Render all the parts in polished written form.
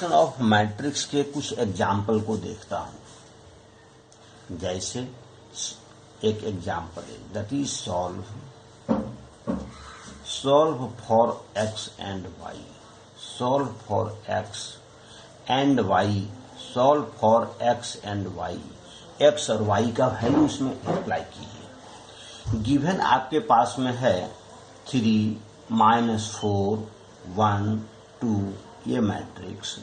Of matrix के कुछ example को देखता हूं। जैसे एक एग्जाम्पल है, that is solve for X and Y, solve for X and Y, solve for X and Y. X और वाई का वैल्यू इसमें अप्लाई कीजिए। गिवन आपके पास में है 3, -4, 1, 2 ये मैट्रिक्स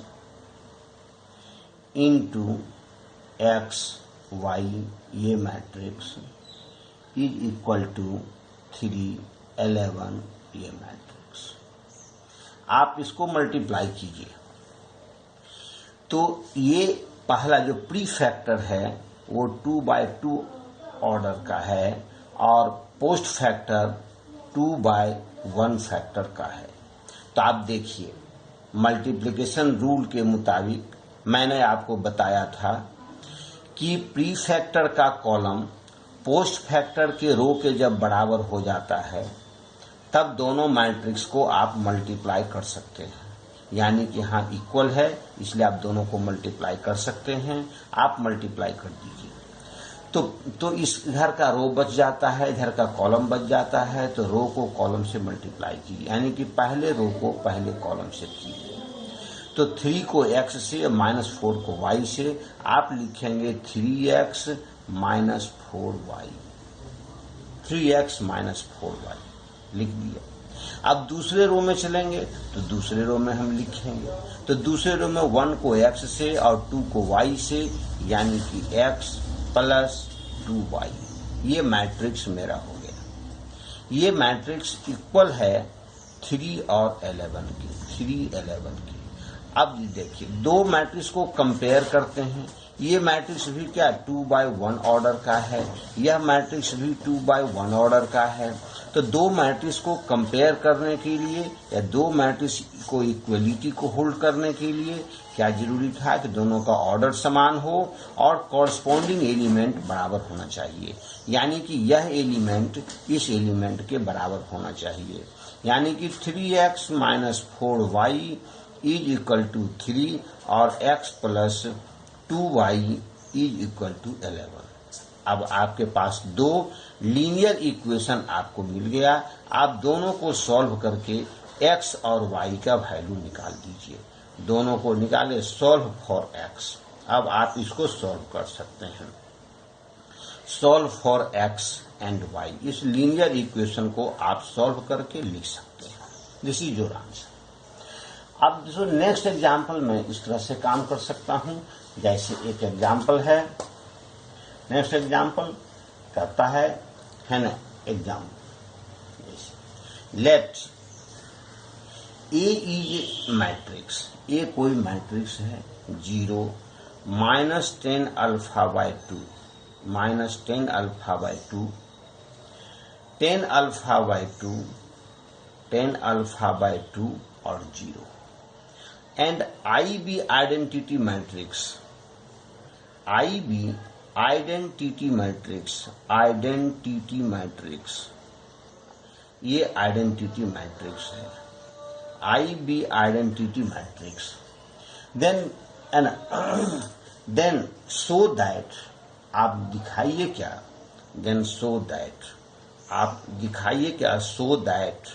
इनटू एक्स वाई ये मैट्रिक्स इज इक्वल टू 3, 11 ये मैट्रिक्स। आप इसको मल्टीप्लाई कीजिए तो ये पहला जो प्री फैक्टर है वो 2/2 ऑर्डर का है और पोस्ट फैक्टर 2/1 फैक्टर का है। तो आप देखिए मल्टीप्लिकेशन रूल के मुताबिक मैंने आपको बताया था कि प्री फैक्टर का कॉलम पोस्ट फैक्टर के रो के जब बराबर हो जाता है तब दोनों मैट्रिक्स को आप मल्टीप्लाई कर सकते हैं, यानी कि हाँ इक्वल है इसलिए आप दोनों को मल्टीप्लाई कर सकते हैं। आप मल्टीप्लाई कर दीजिए तो इस इधर का रो बच जाता है, इधर का कॉलम बच जाता है। तो रो को कॉलम से मल्टीप्लाई कीजिए, यानी कि पहले रो को पहले कॉलम से कीजिए। तो 3 को x से -4 को y से आप लिखेंगे 3x - 4y, 3x - 4y लिख दिया। अब दूसरे रो में चलेंगे तो दूसरे रो में हम लिखेंगे। तो दूसरे रो में 1 को x से और 2 को y से, यानी कि x + 2y। ये मैट्रिक्स मेरा हो गया। ये मैट्रिक्स इक्वल है 3 और 11 की, 3, 11 की। अब देखिए दो मैट्रिक्स को कंपेयर करते हैं। ये मैट्रिक्स भी क्या 2/1 ऑर्डर का है, यह मैट्रिक्स भी 2/1 ऑर्डर का है। तो दो मैट्रिक्स को कंपेयर करने के लिए या दो मैट्रिक्स को इक्वलिटी को होल्ड करने के लिए क्या जरूरी था कि दोनों का ऑर्डर समान हो और कॉरस्पॉन्डिंग एलिमेंट बराबर होना चाहिए, यानी कि यह एलिमेंट इस एलिमेंट के बराबर होना चाहिए। यानी कि 3x - 4y is equal to 3 और x + 2y is equal to 11। अब आपके पास दो लीनियर इक्वेशन आपको मिल गया। आप दोनों को सॉल्व करके x और y का वैल्यू निकाल दीजिए। दोनों को निकाले, सॉल्व फॉर x। अब आप इसको सॉल्व कर सकते हैं, solve for x and y। इस लीनियर इक्वेशन को आप सॉल्व करके लिख सकते हैं। This is your answer. अब जो नेक्स्ट एग्जाम्पल में इस तरह से काम कर सकता हूं। जैसे एक एग्जाम्पल है, नेक्स्ट एग्जाम्पल करता है ना example, let A is matrix, A कोई मैट्रिक्स है 0, -10 α/2, -10 α/2, 10 α/2, 10 α/2 और 0 and IB identity matrix, IB identity matrix, identity matrix, ये आइडेंटिटी मैट्रिक्स है, IB identity matrix। then so that आप दिखाइए क्या, then so that आप दिखाइए क्या, so that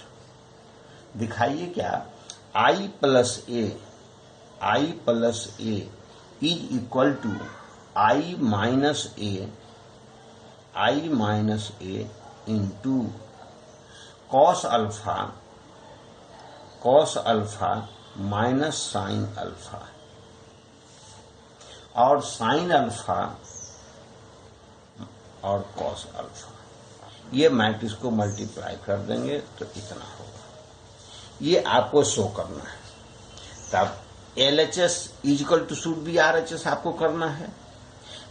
दिखाइए क्या I + A, I + A is equal to I - A, I - A into cos alpha minus sin alpha और sin alpha और cos alpha। ये मैट्रिक्स को मल्टीप्लाई कर देंगे तो इतना होगा। ये आपको शो करना है। तब LHS equal to should be RHS आपको करना है,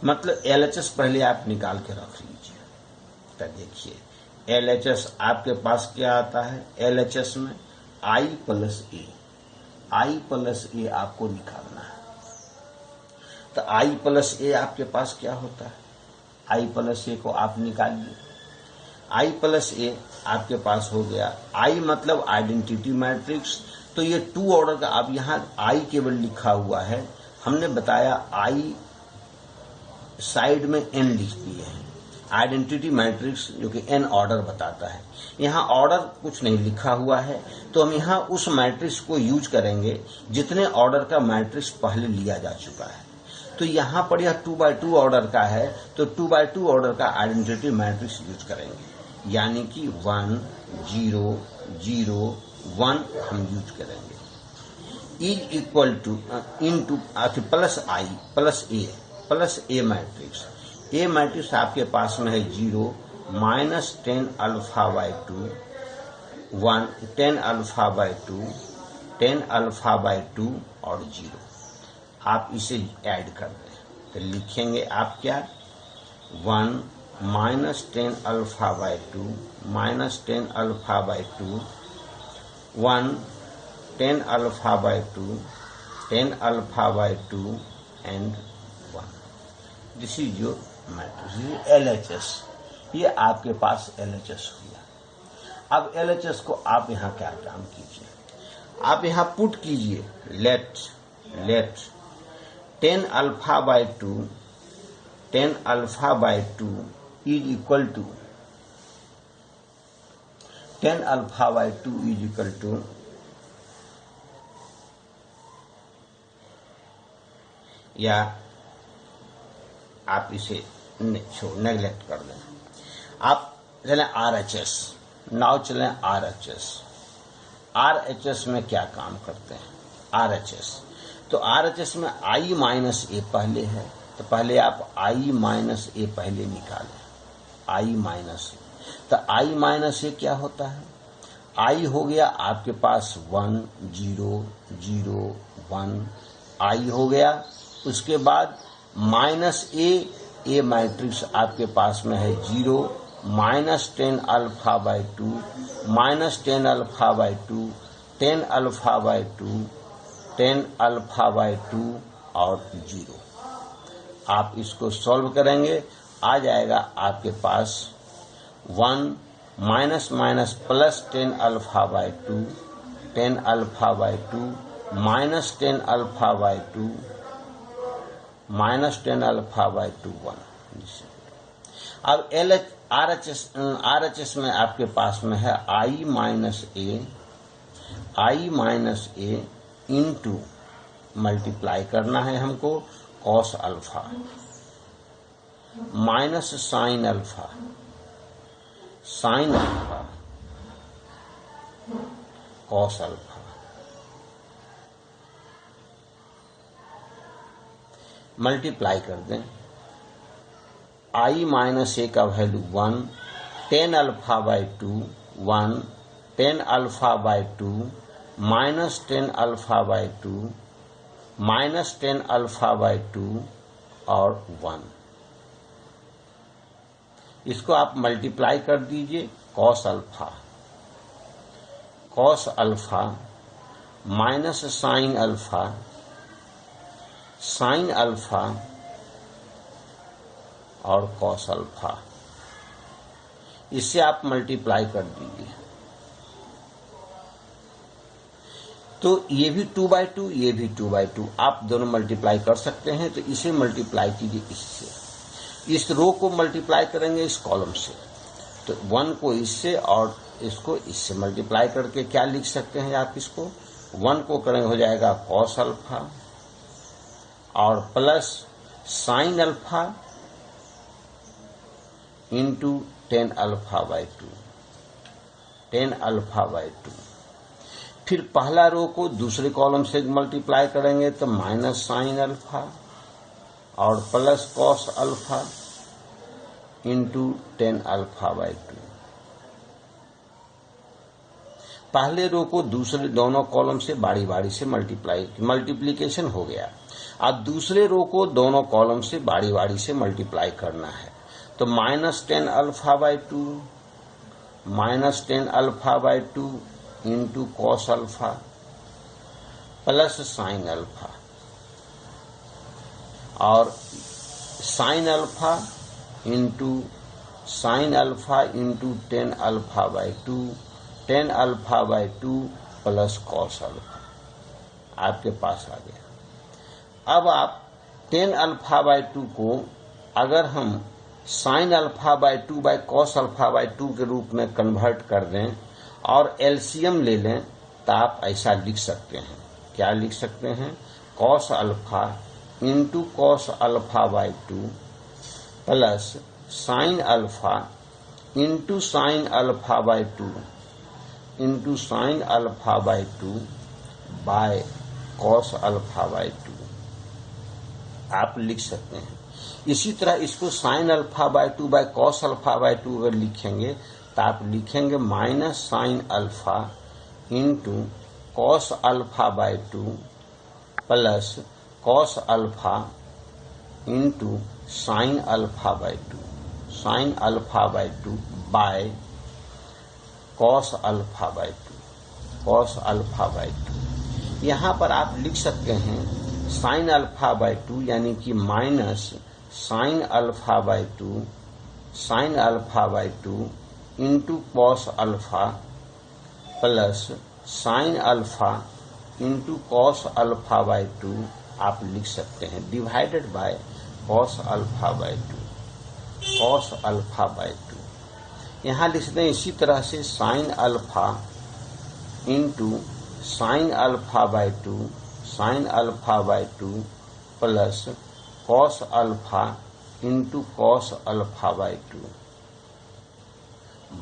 मतलब LHS पहले आप निकाल के रख लीजिए। तो देखिए LHS आपके पास क्या आता है, LHS में I + A, I + A आपको निकालना है। तो I + A आपके पास क्या होता है, I + A को आप निकालिए। I + A आपके पास हो गया, I मतलब आइडेंटिटी मैट्रिक्स, तो ये 2 ऑर्डर का, अब यहाँ आई केवल लिखा हुआ है, हमने बताया आई साइड में n लिख दिए हैं, आइडेंटिटी मैट्रिक्स जो कि n ऑर्डर बताता है। यहाँ ऑर्डर कुछ नहीं लिखा हुआ है, तो हम यहाँ उस मैट्रिक्स को यूज करेंगे जितने ऑर्डर का मैट्रिक्स पहले लिया जा चुका है। तो यहाँ पर यह 2x2 ऑर्डर का है, तो 2x2 ऑर्डर का आइडेंटिटी मैट्रिक्स यूज करेंगे, यानी कि 1 0 0 1 हम यूज करेंगे। Is equal to into plus I plus A matrix. A matrix आपके पास में है 0 -10 alpha by 2 1 10 alpha by 2 10 alpha by 2 और 0। आप इसे ऐड कर दें तो लिखेंगे आप क्या, 1 -10 alpha by 2 -10 alpha by 2 1 10 alpha by 2 10 alpha by 2 and 1। This is your matrix, LHS। ये आपके पास LHS हो गया। अब LHS को आप यहाँ क्या काम कीजिए, आप यहाँ पुट कीजिए, let 10 alpha by 2 10 alpha by 2 is equal to 10 alpha by 2 is equal to या आप इसे नेग्लेक्ट कर दें। आप चलें RHS, नाउ चलें RHS। RHS में क्या काम करते हैं, RHS तो RHS में I माइनस ए पहले है, तो पहले आप I माइनस ए पहले निकालें, I माइनस ए। तो I माइनस ए क्या होता है, I हो गया आपके पास 1 0 0 1 I हो गया। उसके बाद माइनस ए मैट्रिक्स आपके पास में है 0 -10 alpha by 2 -10 alpha by 2 10 alpha by 2 10 alpha by 2 और 0। आप इसको सॉल्व करेंगे, आ जाएगा आपके पास 1 minus plus 10 alpha by 2 10 alpha by 2 -10 alpha by 2 -10 alpha by 2 1। अब RHS में आपके पास में है I minus A into multiply करना है हमको cos alpha minus sine alpha cos alpha. Multiply कर दें, I माइनस ए का value 1 10 alpha by 2 1 10 alpha by 2 -10 alpha by 2 -10 alpha by 2 और 1। इसको आप मल्टीप्लाई कर दीजिए, cos alpha minus sine alpha और कॉस अल्फा, इससे आप मल्टीप्लाई कर दीजिए। तो ये भी 2/2 ये भी 2/2, आप दोनों मल्टीप्लाई कर सकते हैं। तो इसे मल्टीप्लाई कीजिए इससे, इस रो को मल्टीप्लाई करेंगे इस कॉलम से, तो 1 को इससे और इसको इससे मल्टीप्लाई करके क्या लिख सकते हैं आप, इसको 1 को करेंगे हो जाएगा कॉस अल्फा और plus sine alpha into 10 alpha by 2 10 alpha by 2। फिर पहला रो को दूसरे कॉलम से मल्टीप्लाई करेंगे तो माइनस साइन अल्फा और plus cos alpha into 10 alpha by 2। पहले रो को दूसरे दोनों कॉलम से बारी बारी से मल्टीप्लीकेशन हो गया। अब दूसरे रो को दोनों कॉलम से बारी बारी से मल्टीप्लाई करना है, तो -10 alpha by 2 -10 alpha by 2 into cos alpha plus sine alpha और sine alpha into 10 alpha by 2 10 alpha by 2 plus cos alpha आपके पास आ गया। अब आप टेन अल्फा बाय 2 को अगर हम sine alpha by 2 by cos alpha by 2 के रूप में कन्वर्ट कर दें और एलसीएम ले लें तो आप ऐसा लिख सकते हैं। क्या लिख सकते हैं? Cos alpha into cos alpha by 2 plus sine alpha into sine alpha by 2 into sine alpha by 2 by cos alpha by 2 आप लिख सकते हैं। इसी तरह इसको sine alpha by 2 by cos alpha by 2 अगर लिखेंगे तो आप लिखेंगे minus sine alpha into cos alpha by 2 plus cos alpha into sine alpha by 2 sine alpha by 2 by cos alpha by 2 cos alpha by 2। यहाँ पर आप लिख सकते हैं साइन अल्फा बाय 2 यानी कि minus sine alpha by 2 sine alpha by 2 into cos alpha plus sine alpha into cos alpha by 2 आप लिख सकते हैं divided by cos alpha by 2 cos alpha by 2। यहाँ लिखते हैं इसी तरह से sign alpha into sine alpha by 2 sine alpha by 2 plus cos alpha into cos alpha by 2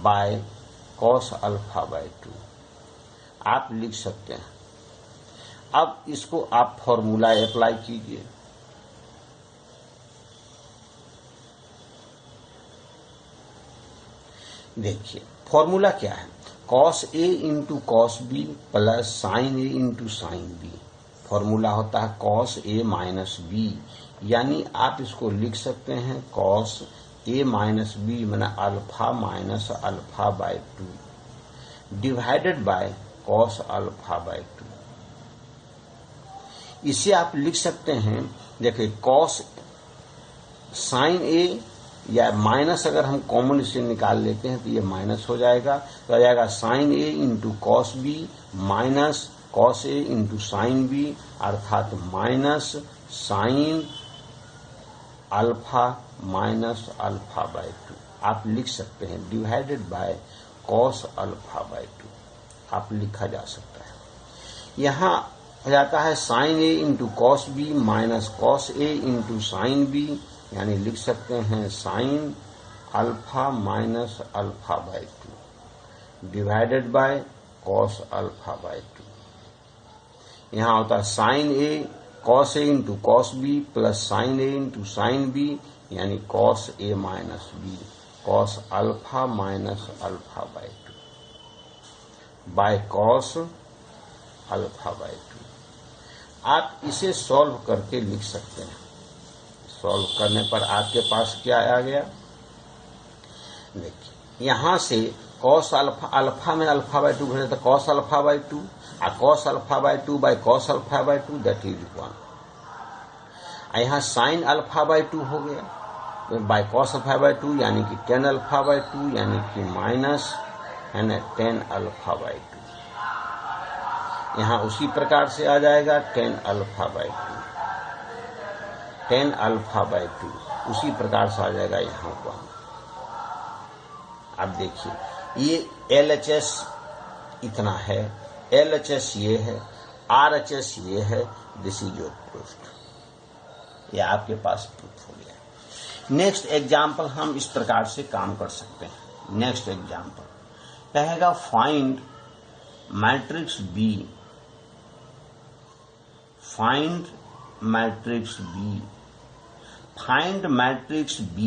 by cos alpha by 2 आप लिख सकते हैं। अब इसको आप फॉर्मूला अप्लाई कीजिए। देखिए फॉर्मूला क्या है? Cos A into cos B plus sine A into sine B. Formula होता है कॉस ए माइनस बी, यानी आप इसको लिख सकते हैं कॉस ए माइनस बी माने alpha minus alpha by 2 divided by cos alpha by 2। इसे आप लिख सकते हैं, देखिए कॉस साइन ए या माइनस अगर हम कॉमन इसे निकाल लेते हैं तो ये माइनस हो जाएगा, तो आ जाएगा sine A into cos B minus cos A into sine B अर्थात minus sine alpha minus alpha by 2 आप लिख सकते हैं divided by cos alpha by 2 आप लिखा जा सकता है। यहाँ हो जाता है sine A into cos B minus cos A into sine B, यानी लिख सकते हैं sine alpha minus alpha by 2 divided by cos alpha by 2। यहाँ होता है sine A cos A into cos B plus sine A into sine B, यानी cos A minus B cos alpha minus alpha by 2 by cos alpha by 2। आप इसे solve करके लिख सकते हैं। सॉल्व करने पर आपके पास क्या आ गया? देखिए यहाँ से कॉस अल्फा में अल्फा बाय 2 घटे तो कॉस अल्फा बाय 2 और cos alpha by 2 by cos alpha by 2 that is 1। यहाँ साइन अल्फा बाय 2 हो गया बाय कॉस अल्फा बाय 2 यानी कि टेन अल्फा बाय 2 यानी कि माइनस है ना 10 अल्फा बाय 2। यहाँ उसी प्रकार से आ जाएगा 10 अल्फा बाय 2 10 अल्फा बाय 2 उसी प्रकार से आ जाएगा यहाँ पर। अब देखिए ये LHS इतना है, LHS ये है, RHS ये है, दिस इज योर प्रूफ। ये आपके पास प्रूफ हो गया। नेक्स्ट एग्जाम्पल हम इस प्रकार से काम कर सकते हैं। नेक्स्ट एग्जाम्पल कहेगा find matrix B, find matrix B, find matrix B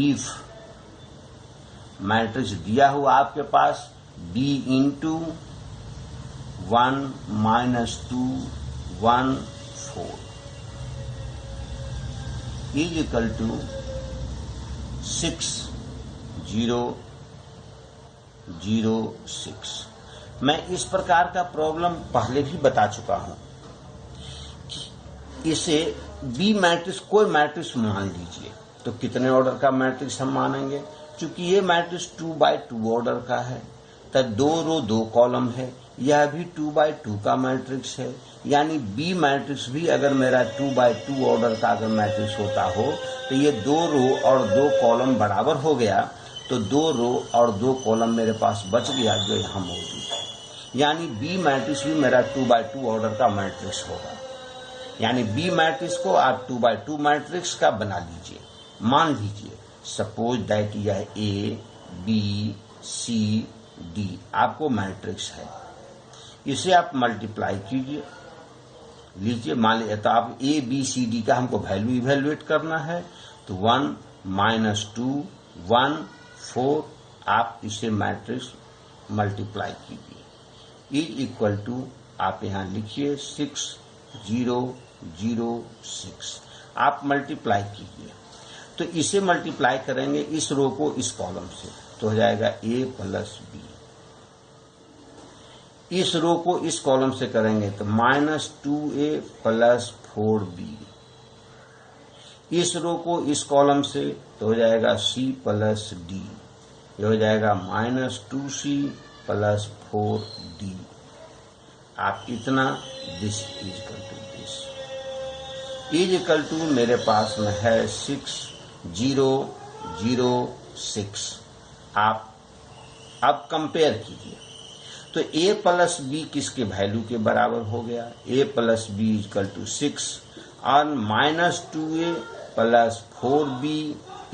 if matrix दिया हुआ आपके पास B into 1 minus 2 1 4 is equal to 6 0 0 6। मैं इस प्रकार का प्रॉब्लम पहले भी बता चुका हूं कि इसे B मैट्रिक्स कोई मैट्रिक्स मान लीजिए तो कितने ऑर्डर का मैट्रिक्स हम मानेंगे? क्योंकि ये मैट्रिक्स 2 बाय 2 ऑर्डर का है तो 2 रो 2 कॉलम है, यह भी 2x2 का मैट्रिक्स है। यानी बी मैट्रिक्स भी अगर मेरा 2x2 ऑर्डर का अगर मैट्रिक्स होता हो तो ये 2 रो और 2 कॉलम बराबर हो गया, तो 2 रो और 2 कॉलम मेरे पास बच गया जो यहाँ मौजूद है। यानी बी मैट्रिक्स भी मेरा 2x2 ऑर्डर का मैट्रिक्स होगा। यानी बी मैट्रिक्स को आप 2x2 मैट्रिक्स का बना लीजिए। मान लीजिए सपोज दैट यह ए बी सी डी आपको मैट्रिक्स है, इसे आप मल्टीप्लाई कीजिए। लीजिए मान लीजिए तो आप ए बी सी डी का हमको वैल्यू इवेल्युएट करना है, तो 1 - 2 1 4 आप इसे मैट्रिक्स मल्टीप्लाई कीजिए इज इक्वल टू आप यहाँ लिखिए 6 0 0 6 आप मल्टीप्लाई कीजिए। तो इसे मल्टीप्लाई करेंगे इस रो को इस कॉलम से, तो हो जाएगा a प्लस बी। इस रो को इस कॉलम से करेंगे तो -2a प्लस 4b। इस रो को इस कॉलम से तो हो जाएगा c प्लस d, ये हो जाएगा -2c प्लस 4d। आप इतना this is equal to this is equal to मेरे पास में है 6 0 0 6। आप अब कंपेयर कीजिए तो a प्लस बी किसके वैल्यू के बराबर हो गया, a plus B equal to 6 और -2a plus 4b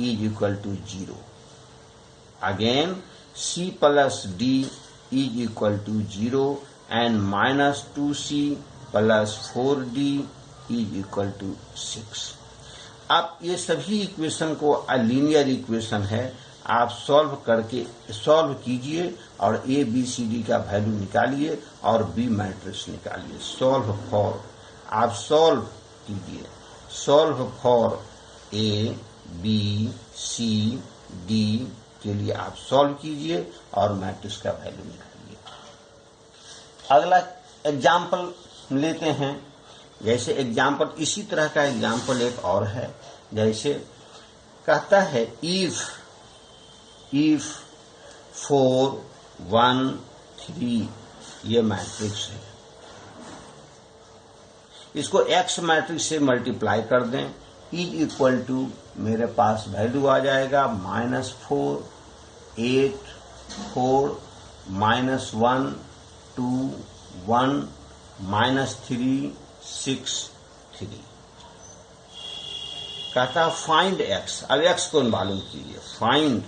is equal to 0। Again c plus d is equal to 0 and -2c plus 4d is equal to 6। अब ये सभी इक्वेशन को लीनियर इक्वेशन है, आप सॉल्व कीजिए और ए बी सी डी का वैल्यू निकालिए और बी मैट्रिक्स निकालिए। आप सॉल्व कीजिए, solve for A B C D के लिए आप सॉल्व कीजिए और मैट्रिक्स का वैल्यू निकालिए। अगला एग्जाम्पल लेते हैं। जैसे एग्जाम्पल इसी तरह का एग्जाम्पल एक और है। जैसे कहता है इफ 4 1 3 ये मैट्रिक्स है, इसको एक्स मैट्रिक्स से मल्टीप्लाई कर दें इज इक्वल टू मेरे पास वैल्यू आ जाएगा -4 8 4 -1 2 1 -3 6 3। कहता फाइंड एक्स। अब एक्स को मालूम कीजिए, फाइंड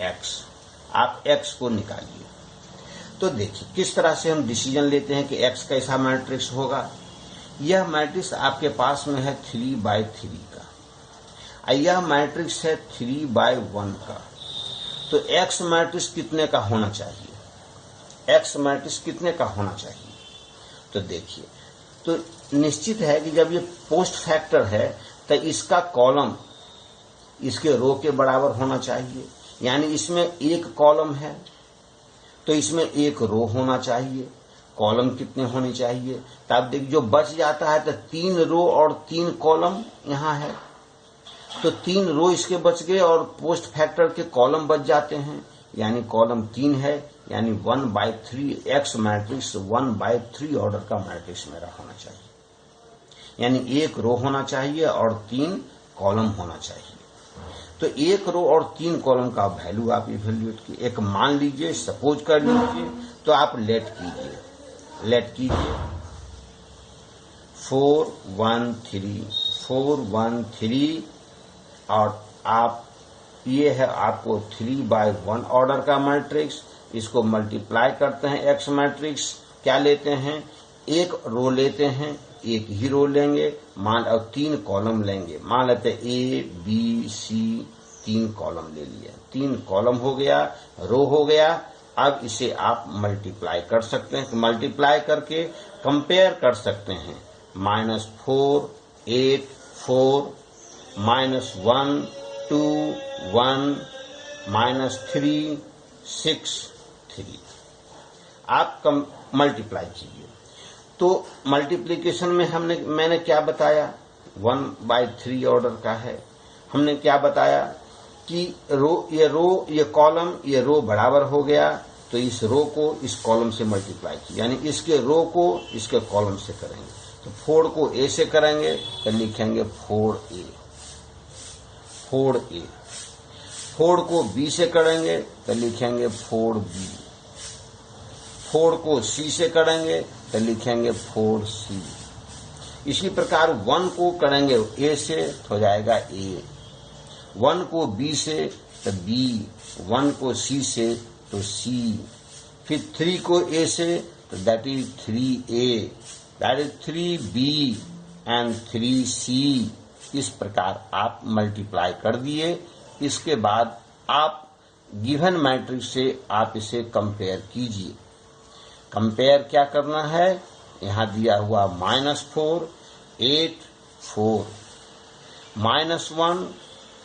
एक्स। आप एक्स को निकालिए। तो देखिए किस तरह से हम डिसीजन लेते हैं कि एक्स कैसा मैट्रिक्स होगा। यह मैट्रिक्स आपके पास में है 3/3 का, यह मैट्रिक्स है 3/1 का। तो एक्स मैट्रिक्स कितने का होना चाहिए, एक्स मैट्रिक्स कितने का होना चाहिए। तो देखिए तो निश्चित है कि जब ये पोस्ट फैक्टर है तो इसका कॉलम इसके रो के बराबर होना चाहिए। यानी इसमें एक कॉलम है तो इसमें एक रो होना चाहिए। कॉलम कितने होने चाहिए, तो आप देखिए जो बच जाता है तो 3 रो और 3 कॉलम यहाँ है, तो 3 रो इसके बच गए और पोस्ट फैक्टर के कॉलम बच जाते हैं। यानी कॉलम 3 है, यानी 1/3 एक्स मैट्रिक्स 1/3 ऑर्डर का मैट्रिक्स मेरा होना चाहिए। यानी एक रो होना चाहिए और 3 कॉलम होना चाहिए। तो एक रो और 3 कॉलम का वैल्यू आप इवेल्युएट कीजिए। एक मान लीजिए, सपोज कर लीजिए, तो आप लेट कीजिए 4 1 3 और आप ये है आपको 3/1 ऑर्डर का मैट्रिक्स। इसको मल्टीप्लाई करते हैं एक्स मैट्रिक्स। क्या लेते हैं, एक रो लेते हैं, एक ही रो लेंगे मान और 3 कॉलम लेंगे। मान लेते हैं ए बी सी 3 कॉलम ले लिया, 3 कॉलम हो गया, रो हो गया। अब इसे आप मल्टीप्लाई कर सकते हैं, मल्टीप्लाई करके कंपेयर कर सकते हैं। -4 8 4 -1 2 1 -3 6 3 आप मल्टीप्लाई कीजिए। तो मल्टीप्लिकेशन में मैंने क्या बताया, 1/3 ऑर्डर का है। हमने क्या बताया कि ये कॉलम ये रो बराबर हो गया, तो इस रो को इस कॉलम से मल्टीप्लाई किया, यानी इसके रो को इसके कॉलम से करेंगे। तो 4 को ए से करेंगे तो लिखेंगे 4a। 4 को बी से करेंगे तो लिखेंगे 4b। 4 को सी से करेंगे तो लिखेंगे 4c। इसी प्रकार 1 को करेंगे ए से तो हो जाएगा a, 1 को बी से तो b, 1 को सी से तो c, फिर 3 को a से तो that is 3a, that is 3b and 3c। इस प्रकार आप मल्टीप्लाई कर दिए। इसके बाद आप गिवन मैट्रिक्स से आप इसे कंपेयर कीजिए। कंपेयर क्या करना है, यहाँ दिया हुआ -4, 8, 4, -1,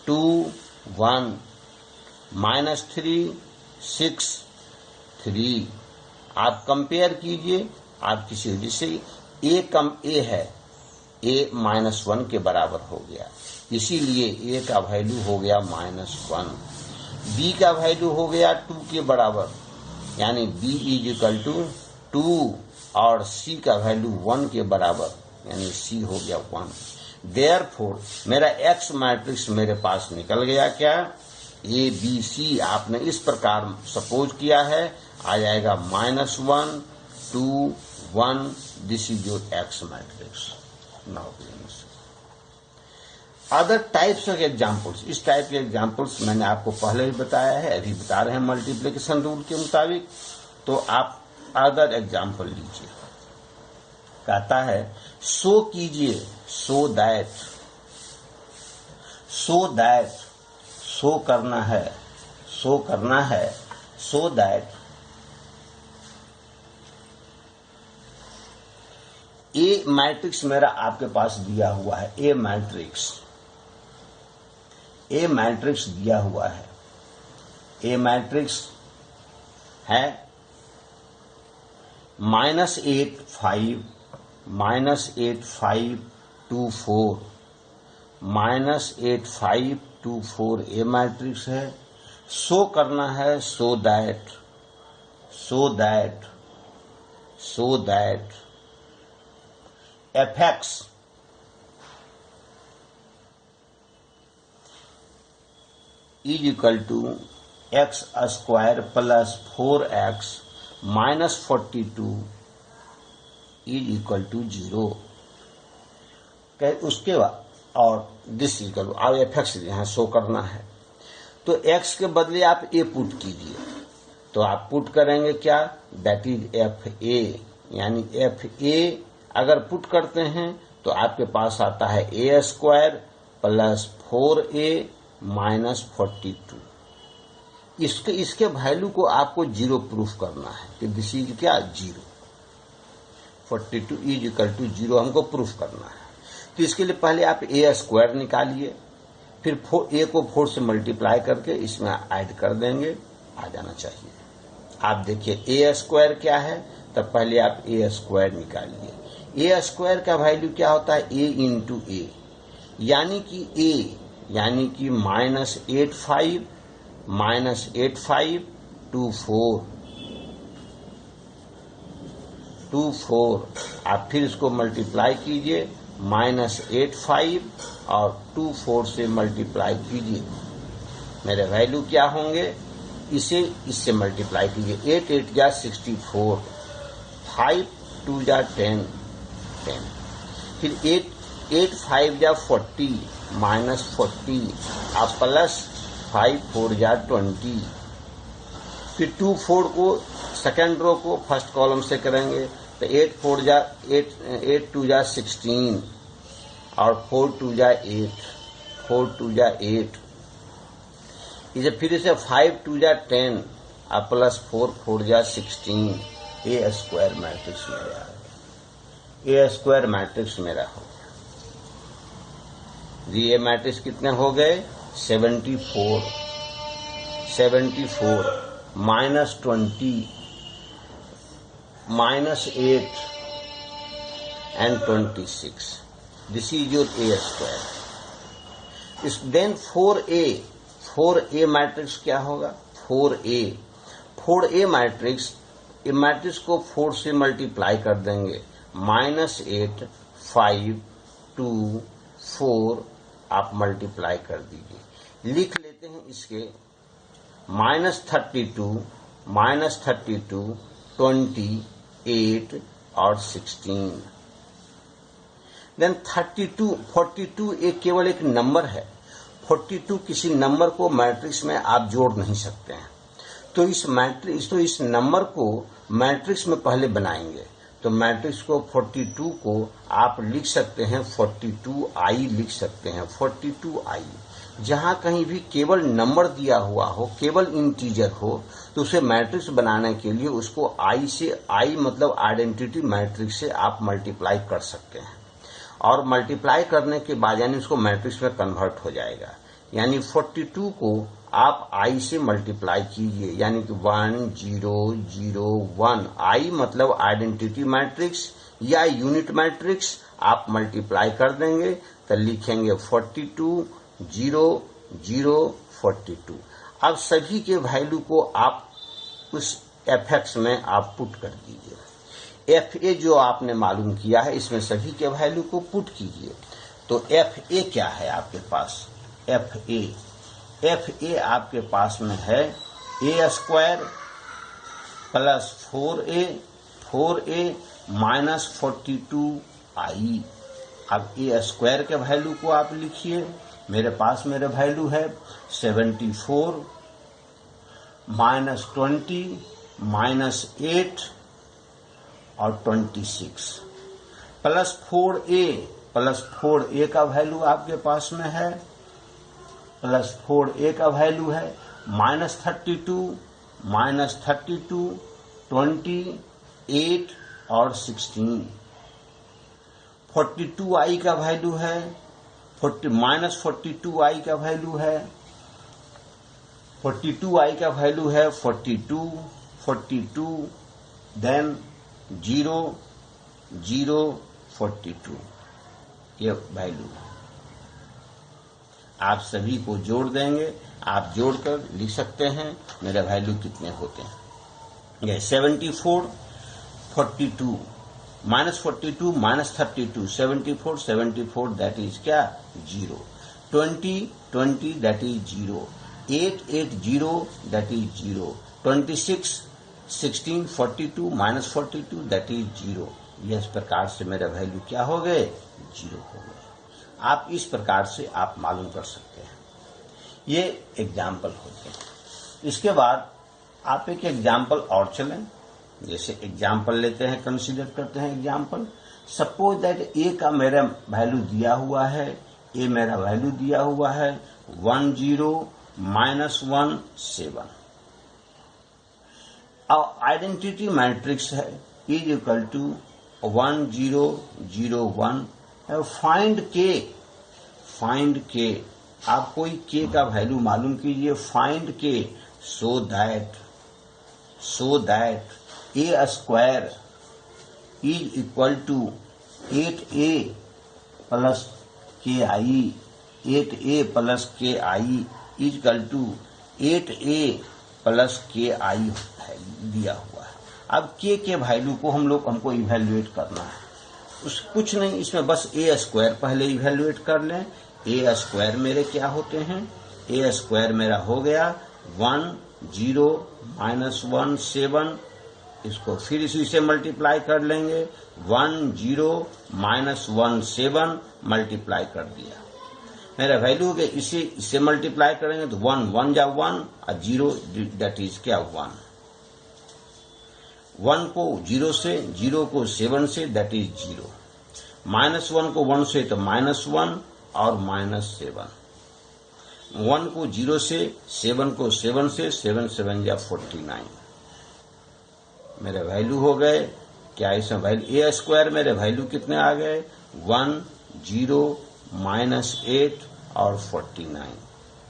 2, 1, -3, 6, 3। आप कंपेयर कीजिए। आप किसी जैसे a कम a है, a -1 के बराबर हो गया, इसीलिए a का वैल्यू हो गया -1। b का वैल्यू हो गया 2 के बराबर, यानी b = 2, और c का वैल्यू 1 के बराबर, यानी c हो गया 1। देयरफॉर मेरा x मैट्रिक्स मेरे पास निकल गया। क्या a b c आपने इस प्रकार सपोज किया है, आ जाएगा -1, 2, 1। This is your x matrix. Now other types of examples, इस टाइप के एग्जाम्पल्स मैंने आपको पहले ही बताया है, अभी बता रहे हैं मल्टीप्लिकेशन रूल के मुताबिक। तो आप अदर एग्जाम्पल लीजिए। कहता है सो कीजिए, सो दैट, सो करना है, सो दैट ए मैट्रिक्स मेरा आपके पास दिया हुआ है, ए मैट्रिक्स दिया हुआ है। ए मैट्रिक्स है -8, 5, -8, 5, 2, 4, -8, 5, 2, 4 ए मैट्रिक्स है। सो करना है so that fx = x² + 4x - 42 = 0। उसके बाद और दिस इक्वल अब fx यहाँ शो करना है, तो x के बदले आप a पुट कीजिए। तो आप पुट करेंगे क्या, दैट इज fa, यानी fa अगर पुट करते हैं तो आपके पास आता है a² + 4a - 42। इसके वैल्यू को आपको 0 प्रूफ करना है कि दिस इज क्या 0, 42 = 0 हमको प्रूफ करना है। तो इसके लिए पहले आप a² निकालिए, फिर a को 4 से मल्टीप्लाई करके इसमें ऐड कर देंगे, आ जाना चाहिए। आप देखिए a² क्या है, तब पहले आप a² निकालिए। a² का वैल्यू क्या होता है, a × a, यानी कि -85 -2 4। आप फिर इसको मल्टीप्लाई कीजिए, -85 और 2 4 से मल्टीप्लाई कीजिए। मेरे वैल्यू क्या होंगे, इससे मल्टीप्लाई कीजिए। 8 8 जा 64, 5 2 जा 10, फिर 8 5 जा 40 -40, आप प्लस 5 4 जा 20, फिर 2 4 को सेकेंड रो को फर्स्ट कॉलम से करेंगे तो 8 2 जा 16 और 4 2 जा 8, इसे फिर इसे 5 2 जा 10 और प्लस 4 4 जा 16। a² मैट्रिक्स मेरा a² मैट्रिक्स मेरा हो गया जी। ये मैट्रिक्स कितने हो गए, 74 -20 -8 and 26. This is your a². Then 4a 4A matrix क्या होगा? 4A मैट्रिक्स को 4 से मल्टीप्लाई कर देंगे। -8, 5, 2, 4 आप मल्टीप्लाई कर दीजिए। लिख लेते हैं इसके -32, 28 और 16। देन 42 एक केवल एक नंबर है। 42 किसी नंबर को मैट्रिक्स में आप जोड़ नहीं सकते हैं। तो इस नंबर को मैट्रिक्स में पहले बनाएंगे। तो मैट्रिक्स को 42 को आप लिख सकते हैं 42i लिख सकते हैं 42i। जहां कहीं भी केवल नंबर दिया हुआ हो, केवल इंटीजर हो, तो उसे मैट्रिक्स बनाने के लिए उसको i मतलब आइडेंटिटी मैट्रिक्स से आप मल्टीप्लाई कर सकते हैं। और मल्टीप्लाई करने के बाद यानी उसको मैट्रिक्स में कन्वर्ट हो जाएगा। यानी 42 को आप i से मल्टीप्लाई कीजिए, यानी कि 1 0 0 1। i मतलब आइडेंटिटी मैट्रिक्स या यूनिट मैट्रिक्स, आप मल्टीप्लाई कर देंगे तो लिखेंगे 42 0 0 42। अब सभी के वैल्यू को आप उस fx में आप पुट कर दीजिए। fa जो आपने मालूम किया है इसमें सभी के वैल्यू को पुट कीजिए। तो fa क्या है आपके पास? fa आपके पास में है a square plus 4a minus 42i। अब a स्क्वायर के वैल्यू को आप लिखिए। मेरे पास मेरे वैल्यू है 74 -20 -8 और 26 प्लस 4a का वैल्यू आपके पास में है, प्लस 4a का वैल्यू है -32 28 और 16। 42i का वैल्यू है -42i का वैल्यू है 42 देन 0 0 42 ये वैल्यू है। आप सभी को जोड़ देंगे। आप जोड़कर लिख सकते हैं मेरे वैल्यू कितने होते हैं। ये 74 42 -42 -32 74 दैट इज क्या? 0। 20 that is 0। 8 that is 0। 26 16 42 -42 that is 0। इस प्रकार से मेरा वैल्यू क्या हो गए? 0 हो गए। आप इस प्रकार से आप मालूम कर सकते हैं। ये एग्जाम्पल होते हैं। इसके बाद आप एक एग्जाम्पल और चलें। जैसे एग्जाम्पल लेते हैं, कंसीडर करते हैं एग्जाम्पल। सपोज दैट ए का मेरा वैल्यू दिया हुआ है, ए मेरा वैल्यू दिया हुआ है 10 -1 7। अब आइडेंटिटी मैट्रिक्स है इज इक्वल टू 1 0 0 1। फाइंड के आप कोई के का वैल्यू मालूम कीजिए। Find k so that a square is equal to 8a plus k I. 8a plus k I is equal to 8a plus k I दिया हुआ है। अब के वैल्यू को हमको इवैल्यूएट करना है। कुछ नहीं, इसमें बस ए स्क्वायर पहले इवैल्यूएट कर लें। ए स्क्वायर मेरे क्या होते हैं? ए स्क्वायर मेरा हो गया 1 0 -1 7। इसको फिर इसी से मल्टीप्लाई कर लेंगे। 1 0 -1 7 मल्टीप्लाई कर दिया। मेरा वैल्यू हो गया। इससे मल्टीप्लाई करेंगे तो 1 1 जा 1 और 0 दैट इज क्या 1। 1 को 0 से, 0 को 7 से दैट इज 0। -1 को 1 से तो -1 और -7। 1 को 0 से, 7 को 7 से, 7 7 या 49 मेरे वैल्यू हो गए। क्या इसमें वैल्यू ए स्क्वायर मेरे वैल्यू कितने आ गए? 1 0 -8 और 49।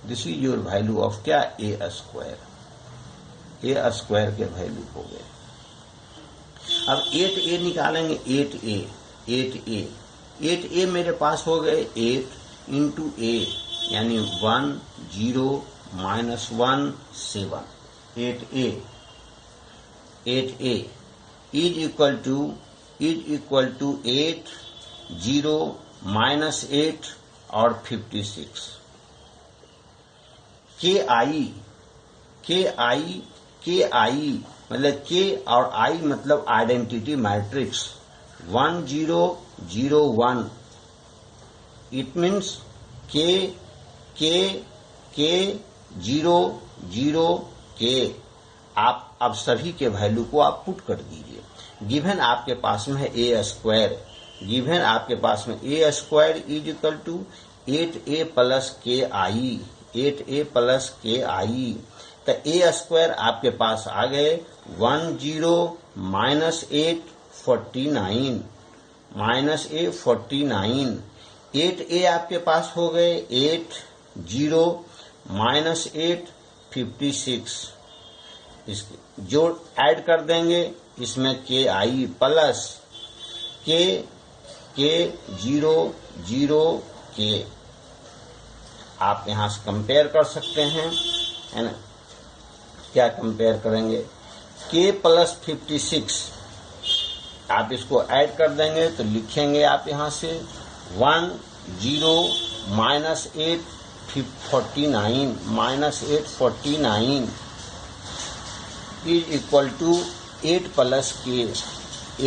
This is your value of क्या? ए स्क्वायर। ए स्क्वायर के वैल्यू हो गए। अब 8a निकालेंगे। 8a मेरे पास हो गए 8 इंटू a यानी 1 0 minus 1 7. 8a is equal to 8 0 minus 8 और 56. ki मतलब k और i मतलब identity matrix 1 0 0 1. It means k 0 0 k. आप अब सभी के वैल्यू को आप पुट कर दीजिए. गिवन आपके पास में है a स्क्वायर. गिवन आपके पास में a square is equal to 8a plus ki. 8a plus ki. तो a स्क्वायर आपके पास आ गए 1 0 माइनस 8 49 माइनस a 49. 8a आपके पास हो गए 8 0 माइनस 8 56. इसके जो ऐड कर देंगे इसमें ki प्लस k 0 0 k. आप यहाँ से कंपेयर कर सकते हैं, है ना. क्या कंपेयर करेंगे? k प्लस 56 आप इसको ऐड कर देंगे तो लिखेंगे आप यहाँ से 1 0 minus 8 49 minus 8 49 is equal to 8 plus k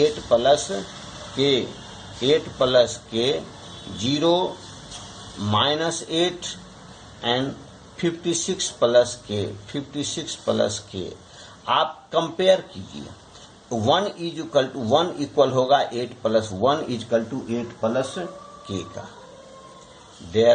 8 plus k 8 plus k 0 minus 8 and 56 plus k 56 plus k. आप कंपेयर कीजिए. 1 इक्वल होगा 8 plus 1 equal to 8 plus k का. देयर